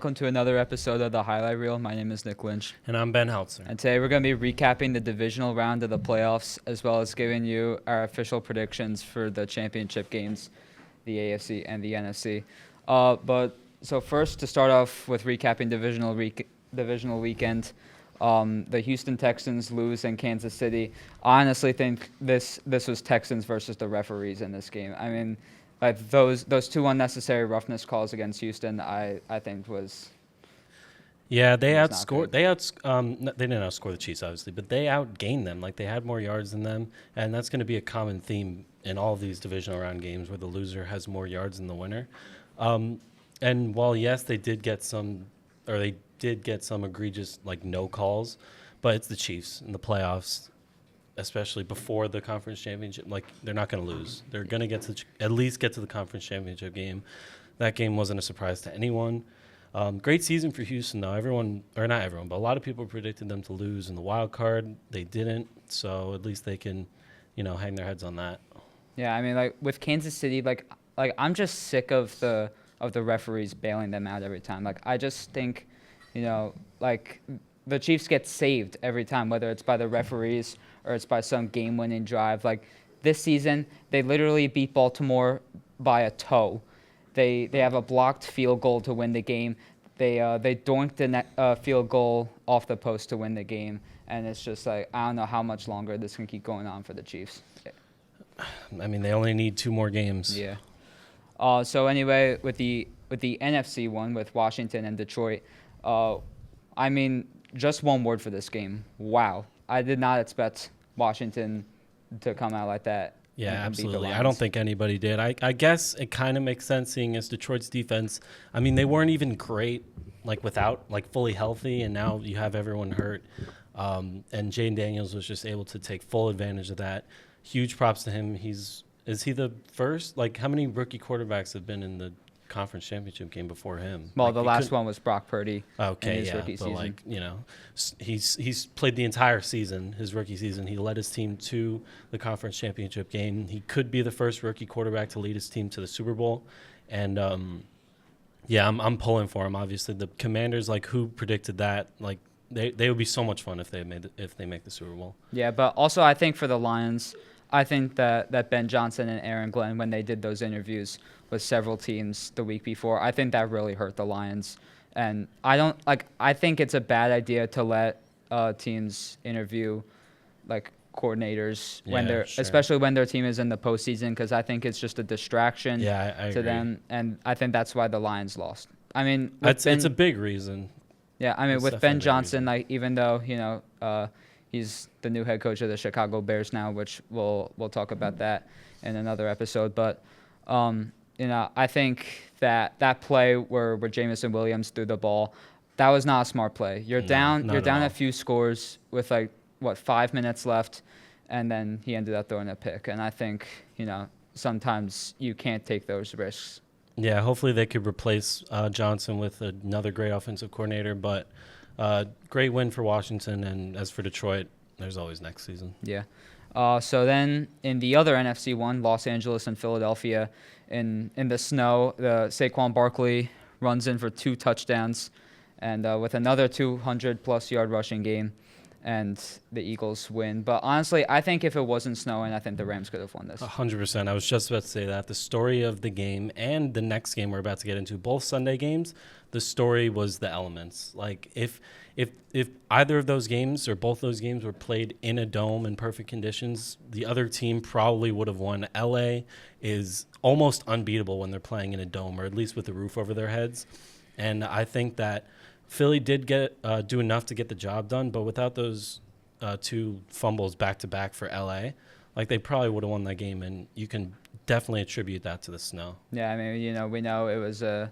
welcome to another episode of the Highlight Reel. My name is Nick Lynch. And I'm Ben Heltzer. And today we're going to be recapping the divisional round of the playoffs, as well as giving you our official predictions for the championship games, the AFC and the NFC. So first, to start off with recapping divisional weekend, the Houston Texans lose in Kansas City. I honestly think this was Texans versus the referees in this game. I mean, like those two unnecessary roughness calls against Houston, I think was. Yeah, they outscored. They didn't outscore the Chiefs, obviously, but they outgained them. Like, they had more yards than them, and that's going to be a common theme in all of these divisional round games, where the loser has more yards than the winner. And while yes, they did get some egregious no calls, but it's the Chiefs in the playoffs, especially before the conference championship. Like, they're not going to lose. They're going to at least get to the conference championship game. That game wasn't a surprise to anyone. Great season for Houston, though. Not everyone, but a lot of people predicted them to lose in the wild card. They didn't, so at least they can, hang their heads on that. Yeah, I mean, with Kansas City, I'm just sick of the referees bailing them out every time. I just think, the Chiefs get saved every time, whether it's by the referees or it's by some game-winning drive. This season, they literally beat Baltimore by a toe. They have a blocked field goal to win the game. They doinked the field goal off the post to win the game, and it's just I don't know how much longer this can keep going on for the Chiefs. I mean, they only need 2 more games. Yeah. So anyway, with the NFC one with Washington and Detroit, I mean, just one word for this game. Wow. I did not expect Washington to come out like that. Yeah, absolutely. I don't think anybody did. I guess it kind of makes sense, seeing as Detroit's defense, I mean, they weren't even great, without, fully healthy, and now you have everyone hurt. And Jaden Daniels was just able to take full advantage of that. Huge props to him. Is he the first? How many rookie quarterbacks have been in the conference championship game before him? Well, the last one was Brock Purdy. Okay, in his yeah, rookie season. He's played the entire season, his rookie season. He led his team to the conference championship game. He could be the first rookie quarterback to lead his team to the Super Bowl, and I'm pulling for him. Obviously, the Commanders, who predicted that? They would be so much fun if they make the Super Bowl. Yeah, but also I think for the Lions, I think that Ben Johnson and Aaron Glenn, when they did those interviews with several teams the week before, I think that really hurt the Lions. And I think it's a bad idea to let teams interview coordinators especially when their team is in the postseason, because I think it's just a distraction I to them, and I think that's why the Lions lost. I mean, it's a big reason. Yeah, I mean, with Ben Johnson, even though he's the new head coach of the Chicago Bears now, which we'll talk about that in another episode. But I think that play where Jamison Williams threw the ball, that was not a smart play. You're down a few scores with 5 minutes left, and then he ended up throwing a pick. And I think sometimes you can't take those risks. Yeah, hopefully they could replace Johnson with another great offensive coordinator. But great win for Washington, and as for Detroit, there's always next season. Yeah. So then in the other NFC one, Los Angeles and Philadelphia, in the snow, Saquon Barkley runs in for 2 touchdowns, and with another 200-plus yard rushing game, and the Eagles win. But honestly, I think if it wasn't snowing, I think the Rams could have won this. 100%. I was just about to say that. The story of the game and the next game we're about to get into, both Sunday games, the story was the elements. If either of those games or both those games were played in a dome in perfect conditions, the other team probably would have won. LA is almost unbeatable when they're playing in a dome, or at least with the roof over their heads. And I think that Philly did do enough to get the job done, but without those 2 fumbles back-to-back for LA, they probably would have won that game, and you can definitely attribute that to the snow. Yeah, I mean, we know it was a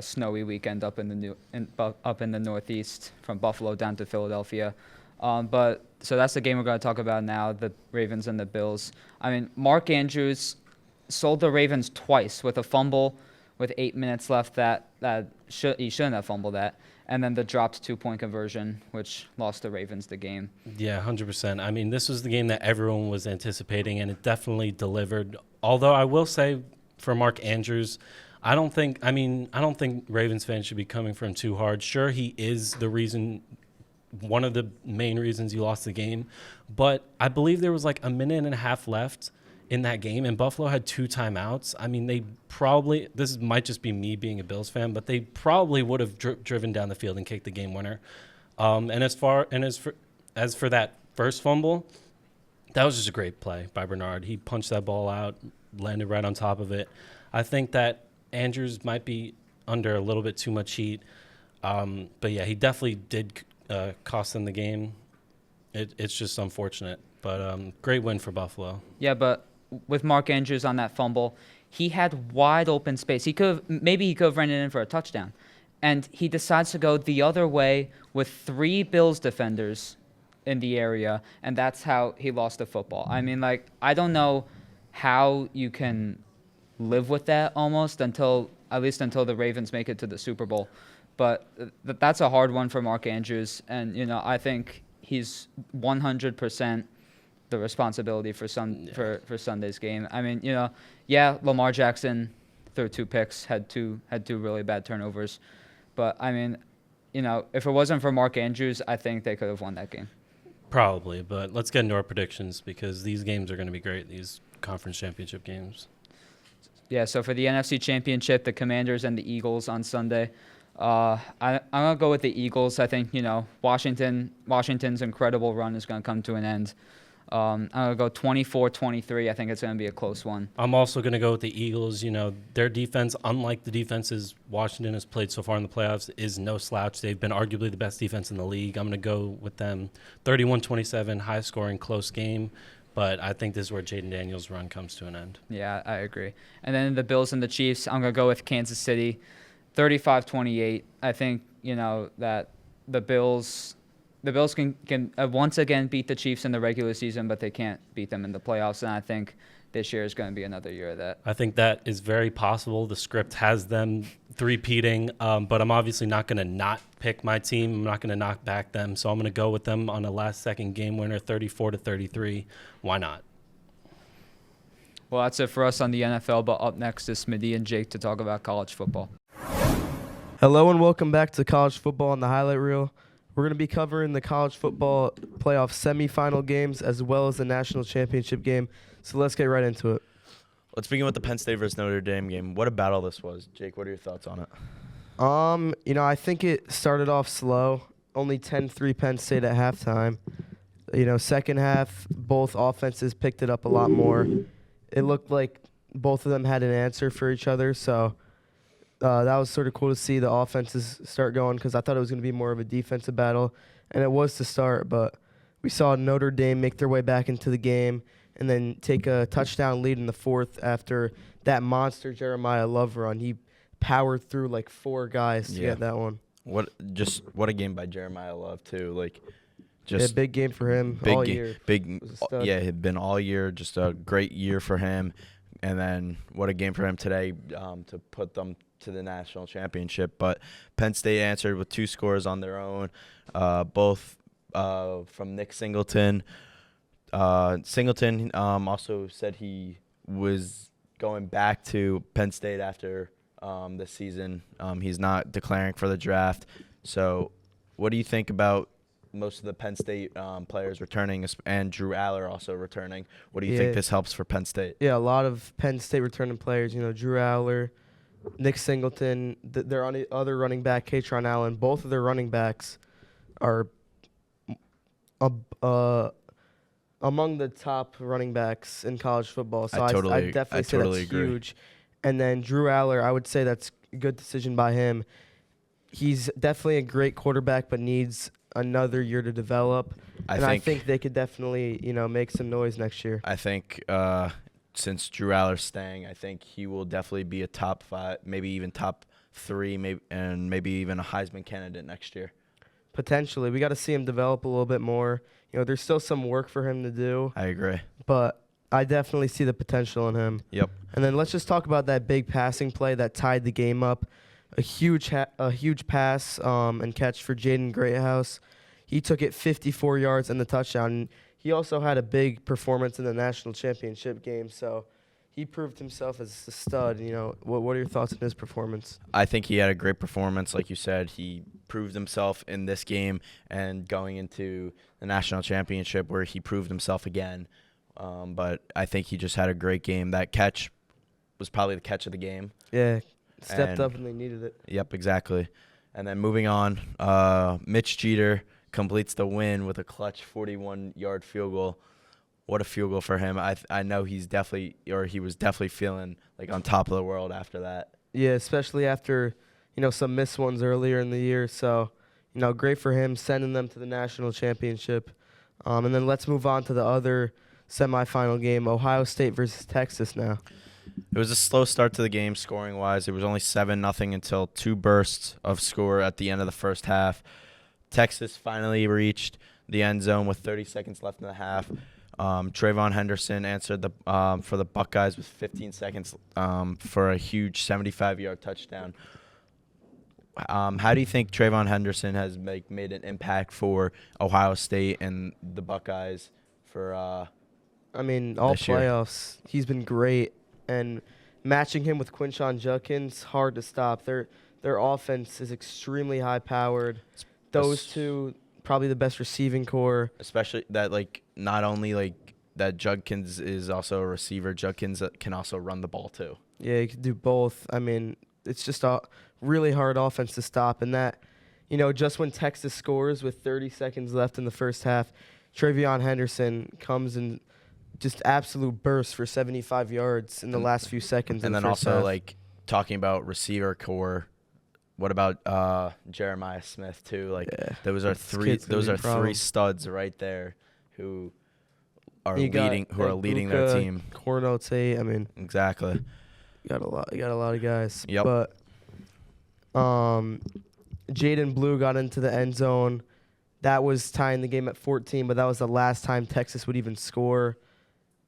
snowy weekend up in the Northeast, from Buffalo down to Philadelphia. So that's the game we're going to talk about now, the Ravens and the Bills. I mean, Mark Andrews sold the Ravens twice with a fumble with 8 minutes left he shouldn't have fumbled that, and then the dropped 2-point conversion, which lost the Ravens the game. Yeah, 100%. I mean, this was the game that everyone was anticipating, and it definitely delivered. Although I will say, for Mark Andrews, I don't think Ravens fans should be coming for him too hard. Sure, he is the reason, one of the main reasons you lost the game, but I believe there was like a minute and a half left in that game, and Buffalo had 2 timeouts. I mean, they probably, this might just be me being a Bills fan, but they probably would have driven down the field and kicked the game winner. And as for that first fumble, that was just a great play by Bernard. He punched that ball out, landed right on top of it. I think that Andrews might be under a little bit too much heat. But yeah, he definitely did cost them the game. It's just unfortunate. But great win for Buffalo. Yeah, but with Mark Andrews on that fumble, he had wide open space. He could have ran it in for a touchdown. And he decides to go the other way with 3 Bills defenders in the area, and that's how he lost the football. I mean, like, I don't know how you can live with that almost until the Ravens make it to the Super Bowl. But that's a hard one for Mark Andrews, and I think he's 100% the responsibility for Sunday's game. I mean, Lamar Jackson threw 2 picks, had two really bad turnovers, but I mean, if it wasn't for Mark Andrews, I think they could have won that game. Probably, but let's get into our predictions because these games are going to be great, these conference championship games. Yeah, so for the NFC Championship, the Commanders and the Eagles on Sunday. I'm going to go with the Eagles. I think, Washington's incredible run is going to come to an end. I'm going to go 24-23. I think it's going to be a close one. I'm also going to go with the Eagles. Their defense, unlike the defenses Washington has played so far in the playoffs, is no slouch. They've been arguably the best defense in the league. I'm going to go with them 31-27, high-scoring, close game. But I think this is where Jaden Daniels' run comes to an end. Yeah, I agree. And then the Bills and the Chiefs, I'm going to go with Kansas City 35-28. I think, that the Bills can once again beat the Chiefs in the regular season, but they can't beat them in the playoffs. And I think this year is going to be another year of that. I think that is very possible. The script has them three-peating, but I'm obviously not going to not pick my team. I'm not going to knock back them, so I'm going to go with them on a last-second game winner, 34-33. Why not? Well, that's it for us on the NFL, but up next is Smitty and Jake to talk about college football. Hello and welcome back to College Football on the Highlight Reel. We're going to be covering the college football playoff semifinal games as well as the national championship game. So let's get right into it. Let's begin with the Penn State versus Notre Dame game. What a battle this was. Jake, what are your thoughts on it? I think it started off slow. Only 10-3 Penn State at halftime. Second half, both offenses picked it up a lot more. It looked like both of them had an answer for each other, so that was sort of cool to see the offenses start going because I thought it was going to be more of a defensive battle, and it was to start, but we saw Notre Dame make their way back into the game and then take a touchdown lead in the fourth after that monster Jeremiah Love run. He powered through like 4 guys to get that one. What a game by Jeremiah Love too. Big game for him all year. He'd been all year. Just a great year for him. And then what a game for him today to put them to the national championship. But Penn State answered with 2 scores on their own, both from Nick Singleton. Singleton also said he was going back to Penn State after this season. He's not declaring for the draft. So what do you think about most of the Penn State players returning and Drew Aller also returning? What do you think this helps for Penn State? Yeah, a lot of Penn State returning players. Drew Aller, Nick Singleton, their other running back, Katron Allen. Both of their running backs are among the top running backs in college football. So I definitely say that's agree. Huge. And then Drew Aller, I would say that's a good decision by him. He's definitely a great quarterback, but needs another year to develop. I think they could definitely, make some noise next year. I think since Drew Aller's staying, I think he will definitely be a top 5, maybe even top 3, maybe even a Heisman candidate next year. Potentially. We got to see him develop a little bit more. There's still some work for him to do. I agree. But I definitely see the potential in him. Yep. And then let's just talk about that big passing play that tied the game up. A huge pass and catch for Jaden Greathouse. He took it 54 yards and the touchdown. He also had a big performance in the national championship game, so he proved himself as a stud. What are your thoughts on his performance? I think he had a great performance. Like you said, he proved himself in this game and going into the national championship where he proved himself again. But I think he just had a great game. That catch was probably the catch of the game. Yeah, stepped And- up and they needed it. Yep, exactly. And then moving on, Mitch Jeter completes the win with a clutch 41-yard field goal. What a field goal for him. I know he was definitely feeling like on top of the world after that. Yeah, especially after, some missed ones earlier in the year. So, great for him sending them to the national championship. And then let's move on to the other semifinal game, Ohio State versus Texas now. It was a slow start to the game scoring-wise. It was only 7-0 until two bursts of score at the end of the first half. Texas finally reached the end zone with 30 seconds left in the half. Trayvon Henderson answered for the Buckeyes with 15 seconds for a huge 75-yard touchdown. How do you think Trayvon Henderson has made an impact for Ohio State and the Buckeyes for all this year? playoffs, he's been great. And matching him with Quinshon Judkins, hard to stop. Their offense is extremely high-powered. Those two, probably the best receiving core. Especially that, not only that Judkins is also a receiver, Judkins can also run the ball too. Yeah, you can do both. It's just a really hard offense to stop. And that, just when Texas scores with 30 seconds left in the first half, Trayvon Henderson comes and just absolute burst for 75 yards in the last few seconds. And in then the first also, half. talking about receiver core, what about Jeremiah Smith too? Yeah, those are this kid's gonna be a problem. three studs right there who are You got leading their Ibuka, team. Cornell Tate. Exactly. You got a lot of guys. Yep. But Jaden Blue got into the end zone. That was tying the game at 14, but that was the last time Texas would even score.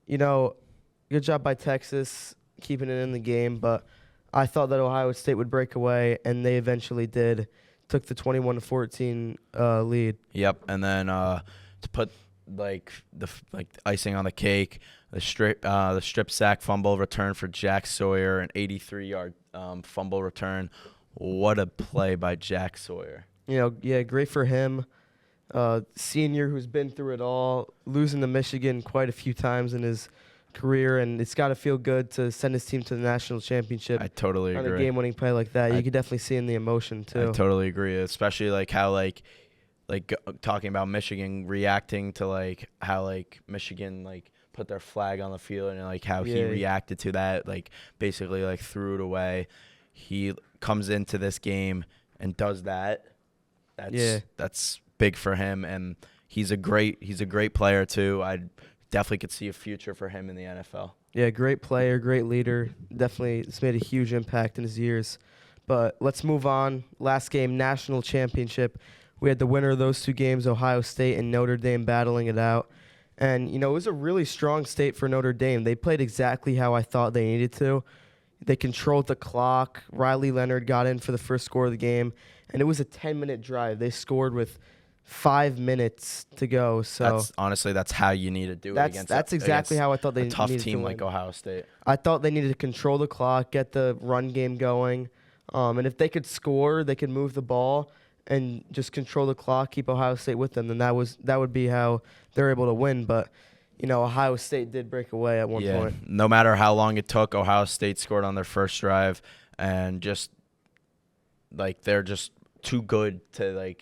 Good job by Texas keeping it in the game, but I thought that Ohio State would break away, and they eventually did. Took the 21-14 lead. Yep. And then to put the icing on the cake, the strip sack fumble return for Jack Sawyer, an 83-yard fumble return. What a play by Jack Sawyer. Great for him. Senior who's been through it all, losing to Michigan quite a few times in his career, and it's got to feel good to send his team to the national championship. I totally on agree. a game-winning play like that. You could definitely see in the emotion too. I totally agree, especially how talking about Michigan reacting to how Michigan put their flag on the field and how he reacted to that, basically threw it away. He comes into this game and does that. That's big for him, and he's a great player too. I definitely could see a future for him in the NFL. Yeah, great player, great leader. Definitely it's made a huge impact in his years. But let's move on. Last game, national championship. We had the winner of those two games, Ohio State and Notre Dame, battling it out. And, it was a really strong state for Notre Dame. They played exactly how I thought they needed to. They controlled the clock. Riley Leonard got in for the first score of the game, and it was a 10-minute drive. They scored with 5 minutes to go. So that's how you need to do it against. That's exactly how I thought they needed to win. A tough team like Ohio State. I thought they needed to control the clock, get the run game going, and if they could score, they could move the ball and just control the clock, keep Ohio State with them. Then that would be how they're able to win. But Ohio State did break away at one point. No matter how long it took, Ohio State scored on their first drive, and just they're just too good to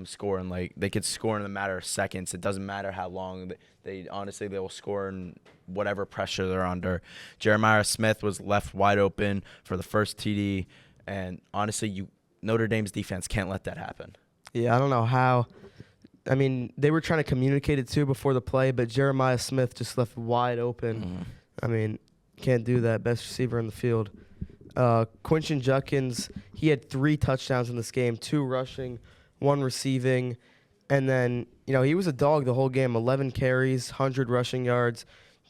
score, and they could score in a matter of seconds. It doesn't matter how long they will score in whatever pressure they're under. Jeremiah Smith was left wide open for the first TD, and honestly, Notre Dame's defense can't let that happen. Yeah, I don't know how. They were trying to communicate it too before the play, but Jeremiah Smith just left wide open. Can't do that. Best receiver in the field. Quinshon Judkins, he had 3 touchdowns in this game, 2 rushing, 1 receiving. And then, he was a dog the whole game, 11 carries, 100 rushing yards.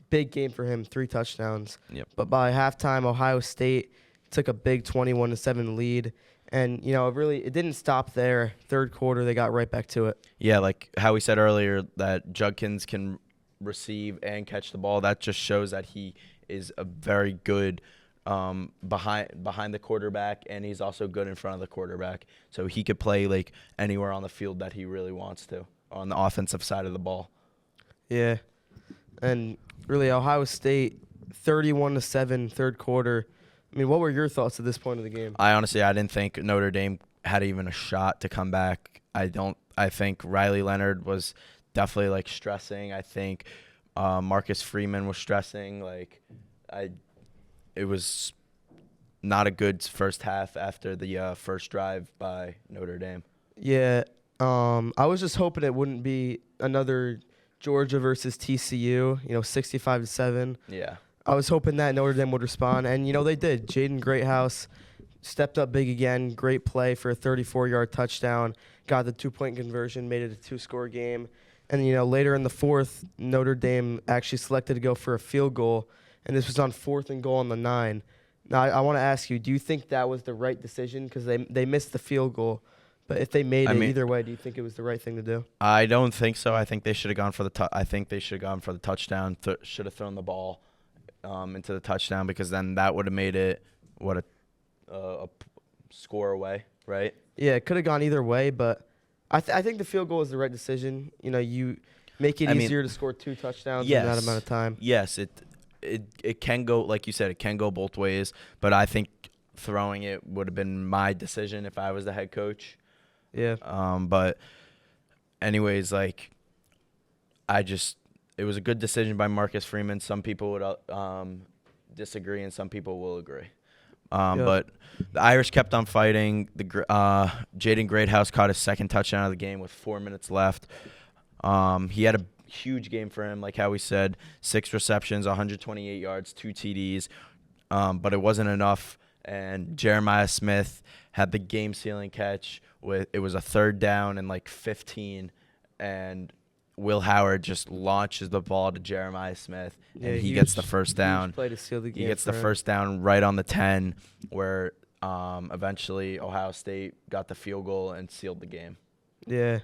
Big game for him, 3 touchdowns. Yep. But by halftime, Ohio State took a big 21-7 lead. And, it didn't stop there. Third quarter, they got right back to it. Yeah, like how we said earlier, that Judkins can receive and catch the ball. That just shows that he is a very good behind the quarterback, and he's also good in front of the quarterback. So he could play like anywhere on the field that he really wants to on the offensive side of the ball. Yeah, and really Ohio State 31-7 third quarter. I mean, what were your thoughts at this point of the game? I didn't think Notre Dame had even a shot to come back. I think Riley Leonard was definitely like stressing. I think Marcus Freeman was stressing. It was not a good first half after the first drive by Notre Dame. Yeah, I was just hoping it wouldn't be another Georgia versus TCU, 65-7. Yeah. I was hoping that Notre Dame would respond, and, they did. Jaden Greathouse stepped up big again. Great play for a 34-yard touchdown. Got the 2-point conversion, made it a 2-score game. And, later in the fourth, Notre Dame actually selected to go for a field goal, and this was on 4th and goal on the 9. Now, I want to ask you, do you think that was the right decision? Because they missed the field goal. But if they made it either way, do you think it was the right thing to do? I don't think so. I think they should have gone for the touchdown. Should have thrown the ball into the touchdown, because then that would have made it a score away, right? Yeah, it could have gone either way, but I think the field goal is the right decision. You make it easier to score 2 touchdowns in that amount of time. Yes, it can go, like you said, it can go both ways, but I think throwing it would have been my decision if I was the head coach. Yeah. But anyways, it was a good decision by Marcus Freeman. Some people would disagree, and some people will agree. But the Irish kept on fighting. Jaden Greathouse caught his second touchdown of the game with 4 minutes left. He had a huge game for him, like how we said, 6 receptions, 128 yards, 2 TDs. But it wasn't enough. And Jeremiah Smith had the game-sealing catch. It was a 3rd down and 15, and Will Howard just launches the ball to Jeremiah Smith, and he gets the first down. Play to seal the game. He gets the first down right on the 10, where eventually Ohio State got the field goal and sealed the game. Yeah.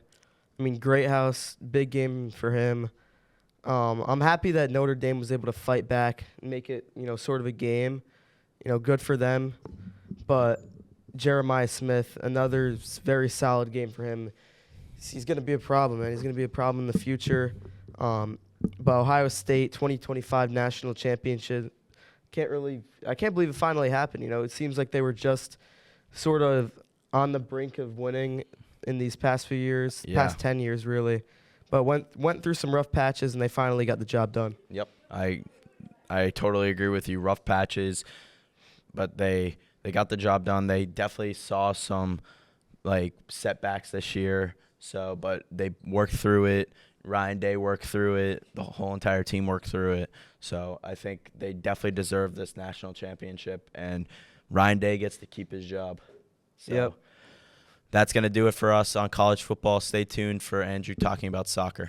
I mean, Greathouse, big game for him. I'm happy that Notre Dame was able to fight back and make it, sort of a game. Good for them. But Jeremiah Smith, another very solid game for him. He's going to be a problem, man. He's going to be a problem in the future. But Ohio State 2025 national championship, I can't believe it finally happened. It seems like they were just sort of on the brink of winning in these past few years, past 10 years really. But went through some rough patches, and they finally got the job done. Yep. I totally agree with you. Rough patches, but they got the job done. They definitely saw some setbacks this year. So, but they worked through it. Ryan Day worked through it. The whole entire team worked through it. So I think they definitely deserve this national championship, and Ryan Day gets to keep his job. So that's going to do it for us on college football. Stay tuned for Andrew talking about soccer.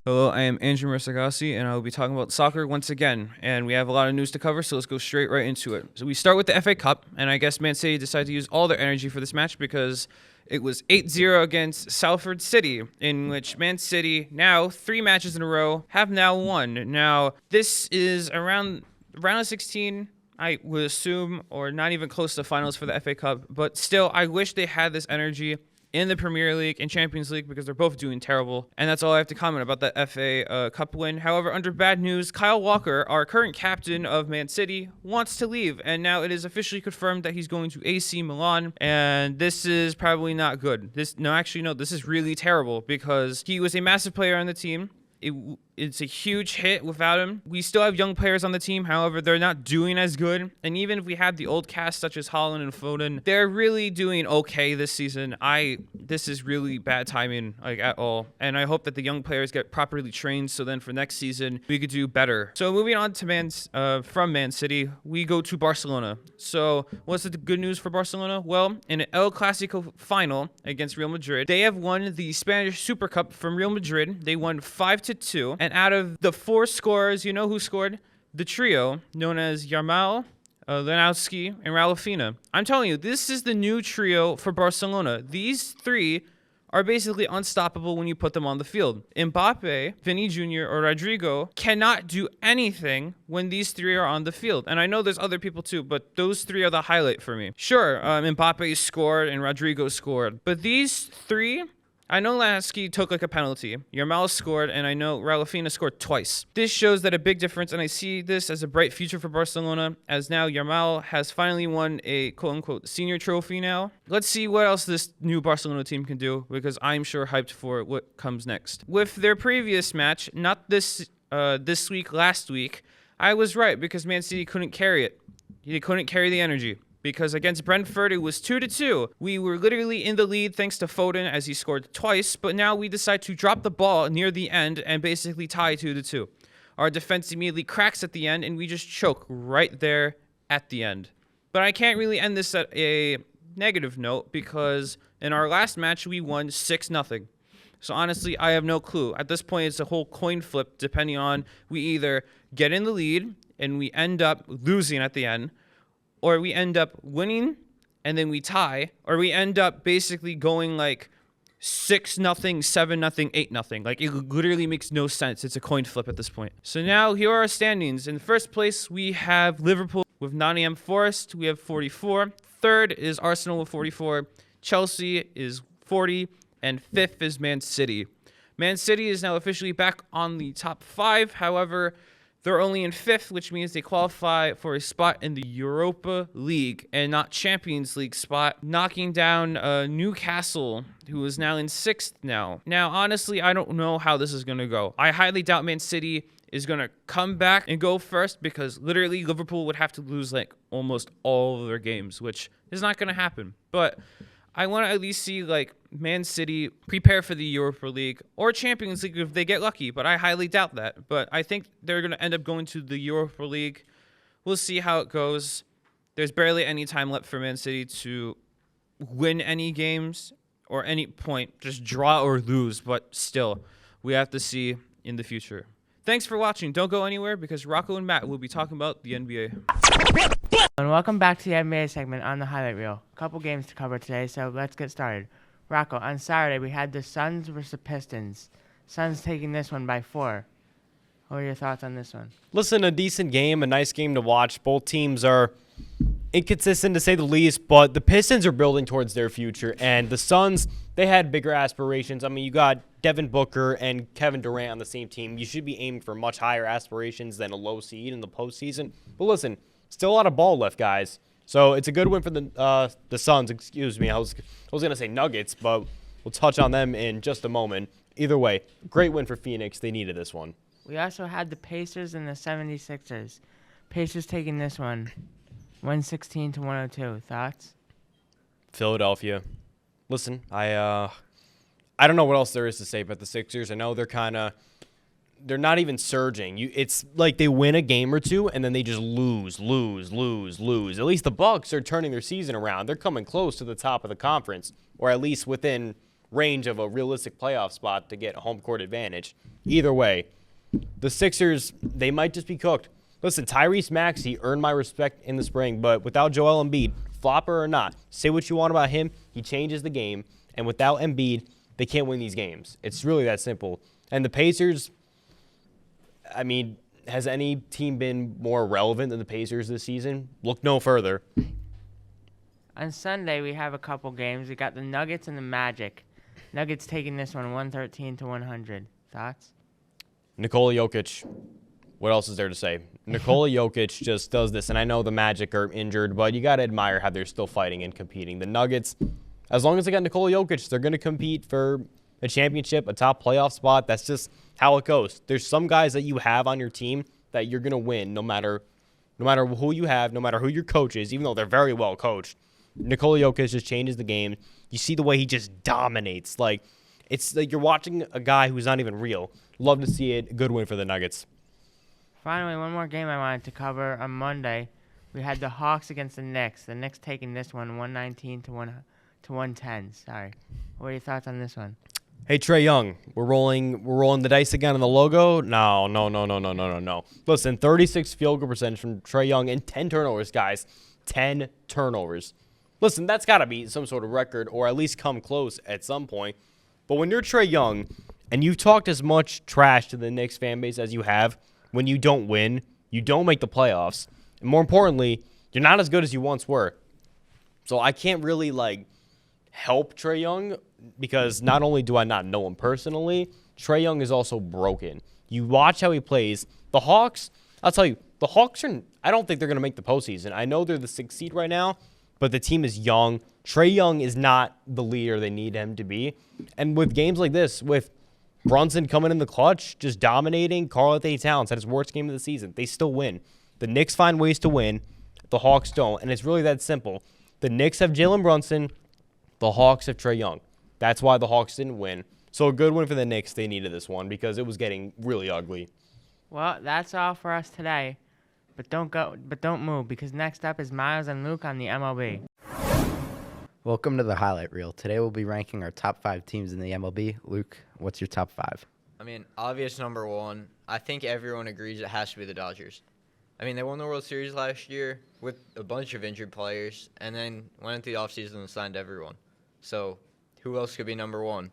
Hello, I am Andrew Mirzaaghasi, and I will be talking about soccer once again. And we have a lot of news to cover, so let's go straight right into it. So we start with the FA Cup, and I guess Man City decided to use all their energy for this match because it was 8-0 against Salford City, in which Man City, now 3 matches in a row, have now won. Now, this is around round of 16, I would assume, or not even close to finals for the FA Cup. But still, I wish they had this energy in the Premier League and Champions League, because they're both doing terrible. And that's all I have to comment about the FA Cup win. However, under bad news, Kyle Walker, our current captain of Man City, wants to leave. And now it is officially confirmed that he's going to AC Milan. And this is probably not good. This is really terrible, because he was a massive player on the team. It's a huge hit without him. We still have young players on the team. However, they're not doing as good. And even if we had the old cast such as Haaland and Foden, they're really doing okay this season. This is really bad timing, at all. And I hope that the young players get properly trained, so then for next season we could do better. So moving on to from Man City, we go to Barcelona. So what's the good news for Barcelona? Well, in an El Clasico final against Real Madrid, they have won the Spanish Super Cup from Real Madrid. They won 5-2. And out of the 4 scorers, you know who scored? The trio known as Yamal, Lewandowski, and Rafinha. I'm telling you, this is the new trio for Barcelona. These 3 are basically unstoppable when you put them on the field. Mbappe, Vinny Jr., or Rodrigo cannot do anything when these three are on the field. And I know there's other people too, but those three are the highlight for me. Sure, Mbappe scored and Rodrigo scored, but these three, I know Lasky took like a penalty. Myles scored, and I know Rafinha scored twice. This shows that a big difference, and I see this as a bright future for Barcelona, as now Myles has finally won a quote-unquote senior trophy now. Let's see what else this new Barcelona team can do, because I'm sure hyped for what comes next. With their previous match, not this week, last week, I was right, because Man City couldn't carry it. They couldn't carry the energy. Because against Brentford, it was 2-2. We were literally in the lead thanks to Foden as he scored twice, but now we decide to drop the ball near the end and basically tie 2-2. Our defense immediately cracks at the end, and we just choke right there at the end. But I can't really end this at a negative note because in our last match, we won 6-0. So honestly, I have no clue. At this point, it's a whole coin flip depending on we either get in the lead and we end up losing at the end, or we end up winning and then we tie, or we end up basically going like 6-0, 7-0, 8-0. Like, it literally makes no sense. It's a coin flip at this point. So now here are our standings. In first place, we have Liverpool with Nottingham Forest. We have 44. Third is Arsenal with 44. Chelsea is 40. And fifth is Man City. Man City is now officially back on the top 5. However, they're only in 5th, which means they qualify for a spot in the Europa League and not Champions League spot, knocking down Newcastle, who is now in 6th now. Now, honestly, I don't know how this is going to go. I highly doubt Man City is going to come back and go first because literally Liverpool would have to lose like almost all of their games, which is not going to happen. But I want to at least see like Man City prepare for the Europa League or Champions League if they get lucky, but I highly doubt that. But I think they're going to end up going to the Europa League. We'll see how it goes. There's barely any time left for Man City to win any games or any point, just draw or lose, but still, we have to see in the future. Thanks for watching. Don't go anywhere because Rocco and Matt will be talking about the NBA. And welcome back to the NBA segment on the highlight reel. A couple games to cover today, so let's get started. Rocco, on Saturday we had the Suns versus the Pistons. Suns taking this one by 4. What are your thoughts on this one? Listen, a decent game, a nice game to watch. Both teams are inconsistent to say the least, but the Pistons are building towards their future, and the Suns, they had bigger aspirations. I mean, you got Devin Booker and Kevin Durant on the same team. You should be aiming for much higher aspirations than a low seed in the postseason. But listen, still a lot of ball left, guys. So it's a good win for the Suns. Excuse me, I was gonna say Nuggets, but we'll touch on them in just a moment. Either way, great win for Phoenix. They needed this one. We also had the Pacers and the 76ers. Pacers taking this one, 116-102. Thoughts? Philadelphia. Listen, I don't know what else there is to say about the Sixers. I know they're not even surging. It's like they win a game or two and then they just lose. At least the Bucks are turning their season around. They're coming close to the top of the conference, or at least within range of a realistic playoff spot to get a home court advantage. Either way, the Sixers, they might just be cooked. Listen, Tyrese Maxey earned my respect in the spring, but without Joel Embiid, flopper or not, say what you want about him, he changes the game, and without Embiid, they can't win these games. It's really that simple. And the Pacers, I mean, has any team been more relevant than the Pacers this season? Look no further. On Sunday, we have a couple games. We got the Nuggets and the Magic. Nuggets taking this one, 113-100. Thoughts? Nikola Jokic. What else is there to say? Nikola Jokic just does this, and I know the Magic are injured, but you got to admire how they're still fighting and competing. The Nuggets, as long as they got Nikola Jokic, they're going to compete for a championship, a top playoff spot. That's just how it goes. There's some guys that you have on your team that you're going to win no matter who you have, no matter who your coach is, even though they're very well coached. Nikola Jokic just changes the game. You see the way he just dominates. Like, it's like you're watching a guy who's not even real. Love to see it. Good win for the Nuggets. Finally, one more game I wanted to cover. On Monday, we had the Hawks against the Knicks. The Knicks taking this one, 119-110. Sorry. What are your thoughts on this one? Hey, Trae Young, we're rolling the dice again on the logo? No. Listen, 36 field goal percentage from Trae Young and 10 turnovers, guys. 10 turnovers. Listen, that's got to be some sort of record or at least come close at some point. But when you're Trae Young and you've talked as much trash to the Knicks fan base as you have, when you don't win, you don't make the playoffs, and more importantly, you're not as good as you once were. So I can't really, help Trae Young because not only do I not know him personally, Trae Young is also broken. You watch how he plays. The Hawks, I'll tell you, the Hawks I don't think they're going to make the postseason. I know they're the 6th seed right now, but the team is young. Trae Young is not the leader they need him to be. And with games like this, with Brunson coming in the clutch, just dominating, Karl-Anthony Towns had his worst game of the season. They still win. The Knicks find ways to win. The Hawks don't. And it's really that simple. The Knicks have Jalen Brunson. The Hawks have Trae Young. That's why the Hawks didn't win. So a good win for the Knicks. They needed this one because it was getting really ugly. Well, that's all for us today. But don't move, because next up is Myles and Luke on the MLB. Welcome to the highlight reel. Today we'll be ranking our top 5 teams in the MLB. Luke, what's your top 5? I mean, obvious number one. I think everyone agrees it has to be the Dodgers. I mean, they won the World Series last year with a bunch of injured players, and then went into the offseason and signed everyone. So who else could be number one?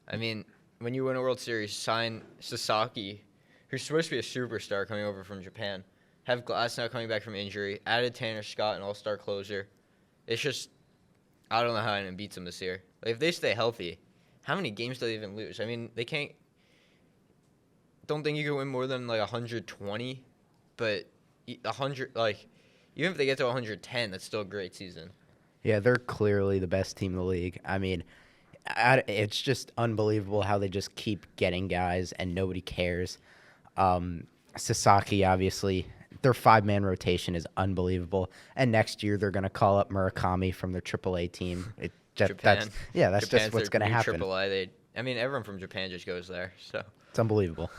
I mean, when you win a World Series, sign Sasaki, who's supposed to be a superstar coming over from Japan. Have Glass now coming back from injury. Added Tanner Scott, an all-star closer. It's just, I don't know how anyone beats them this year. If they stay healthy, how many games do they even lose? I mean, they can't. Don't think you can win more than 120, but 100, even if they get to 110, that's still a great season. Yeah, they're clearly the best team in the league. I mean, it's just unbelievable how they just keep getting guys and nobody cares. Sasaki, obviously, their 5-man rotation is unbelievable. And next year they're going to call up Murakami from their AAA team. Japan. That's Japan's just what's their going to new happen. AAA. Everyone from Japan just goes there. So It's unbelievable.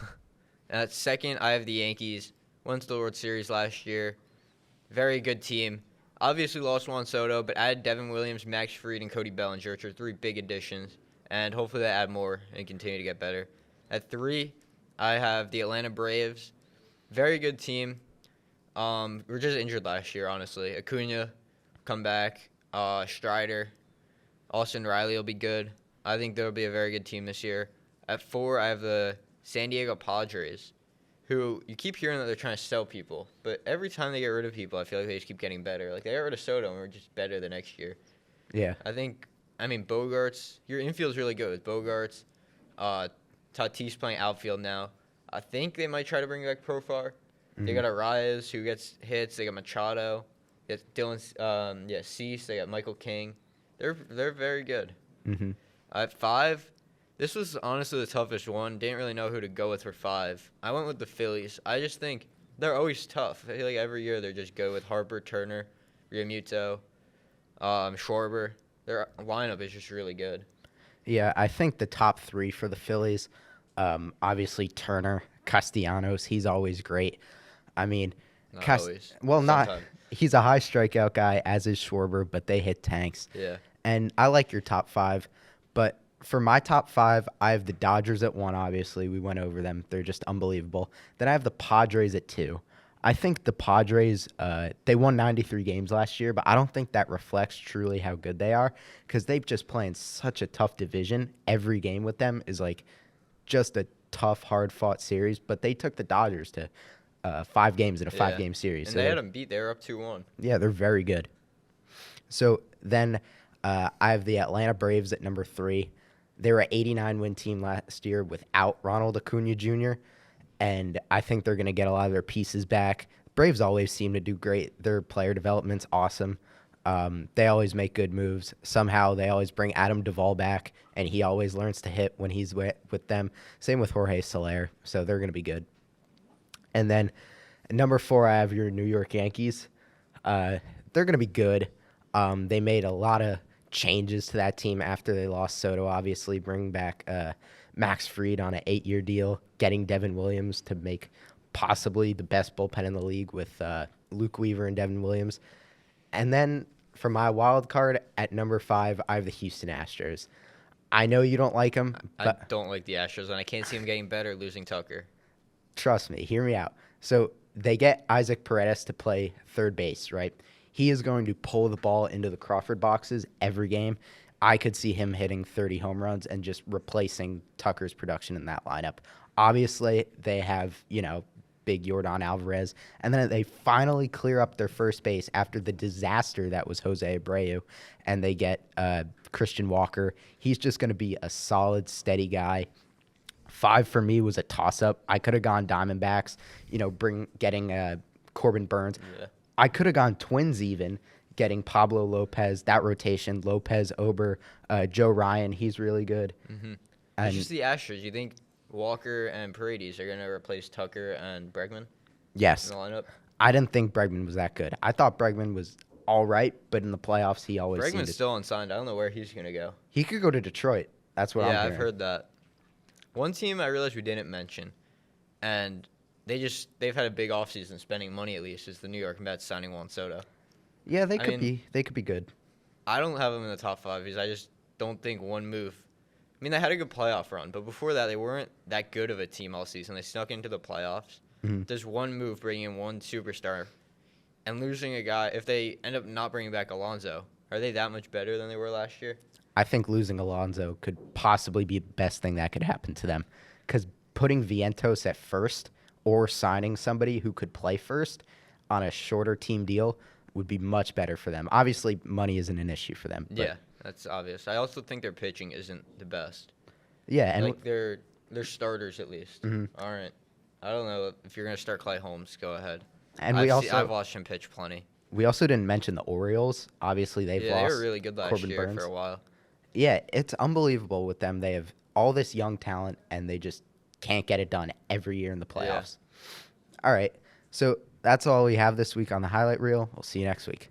second, I have the Yankees. Went to the World Series last year. Very good team. Obviously lost Juan Soto, but added Devin Williams, Max Fried, and Cody Bellinger, which are 3 big additions. And hopefully they add more and continue to get better. At 3, I have the Atlanta Braves. Very good team. We were just injured last year, honestly. Acuna, come back. Strider. Austin Riley will be good. I think they'll be a very good team this year. At 4, I have the San Diego Padres, who you keep hearing that they're trying to sell people, but every time they get rid of people, I feel like they just keep getting better. They got rid of Soto, and we're just better the next year. Yeah. Bogarts, your infield's really good with Bogarts. Tatis playing outfield now. I think they might try to bring back Profar. Mm-hmm. They got Arias, who gets hits. They got Machado. They got Dylan, Cease. They got Michael King. They're very good. Mm-hmm. At 5, this was honestly the toughest one. Didn't really know who to go with for 5. I went with the Phillies. I just think they're always tough. I feel like every year they're just good with Harper, Turner, Realmuto, Schwarber. Their lineup is just really good. Yeah, I think the top 3 for the Phillies, obviously Turner, Castellanos, he's always great. I mean, Not always. Well, Sometimes. He's a high strikeout guy, as is Schwarber, but they hit tanks. Yeah. And I like your top 5, but for my top 5, I have the Dodgers at 1, obviously. We went over them. They're just unbelievable. Then I have the Padres at 2. I think the Padres, they won 93 games last year, but I don't think that reflects truly how good they are because they've just playing such a tough division. Every game with them is just a tough, hard-fought series, but they took the Dodgers to 5 games in a 5-game series. And so they had them beat. They were up 2-1. Yeah, they're very good. So then I have the Atlanta Braves at number 3. They were an 89-win team last year without Ronald Acuna Jr., and I think they're going to get a lot of their pieces back. Braves always seem to do great. Their player development's awesome. They always make good moves. Somehow they always bring Adam Duvall back, and he always learns to hit when he's with them. Same with Jorge Soler, so they're going to be good. And then number 4, I have your New York Yankees. They're going to be good. They made a lot of changes to that team after they lost Soto, obviously, bringing back Max Fried on an 8-year deal, getting Devin Williams to make possibly the best bullpen in the league with Luke Weaver and Devin Williams. And then for my wild card at number 5, I have the Houston Astros. I know you don't like them, but I don't like the Astros, and I can't see them getting better losing Tucker. Trust me, hear me out. So they get Isaac Paredes to play third base, right? He is going to pull the ball into the Crawford boxes every game. I could see him hitting 30 home runs and just replacing Tucker's production in that lineup. Obviously, they have, big Yordan Alvarez, and then they finally clear up their first base after the disaster that was Jose Abreu, and they get Christian Walker. He's just going to be a solid, steady guy. 5 for me was a toss-up. I could have gone Diamondbacks, getting Corbin Burns. Yeah. I could have gone Twins even, getting Pablo Lopez, that rotation, Lopez, Ober, Joe Ryan, he's really good. Mm-hmm. And It's just the Astros. You think Walker and Paredes are going to replace Tucker and Bregman yes, in the lineup? I didn't think Bregman was that good. I thought Bregman was all right, but in the playoffs, he always seemed Bregman's to, still unsigned. I don't know where he's going to go. he could go to Detroit. That's what I'm Yeah, hearing. I've heard that. One team I realized we didn't mention, and they've had a big offseason spending money at least, is the New York Mets signing Juan Soto. Yeah, they I could mean, be good. I don't have them in the top 5 because I just don't think one move. I mean, they had a good playoff run, but before that, they weren't that good of a team all season. They snuck into the playoffs. Mhm. There's one move bringing in one superstar and losing a guy. If they end up not bringing back Alonso, are they that much better than they were last year? I think losing Alonso could possibly be the best thing that could happen to them, because putting Vientos at first or signing somebody who could play first on a shorter team deal would be much better for them. Obviously, money isn't an issue for them. But Yeah, that's obvious. I also think their pitching isn't the best. yeah, and Like their starters at least Mhm. aren't. I don't know if you're gonna start Clay Holmes. Go ahead. and I've watched him pitch plenty. we also didn't mention the Orioles. Obviously, they've Yeah, they lost were really good last Corbin year Burns. for a while. Yeah, it's unbelievable with them. They have all this young talent, and they just can't get it done every year in the playoffs. All right, so that's all we have this week on the highlight reel. We'll see you next week.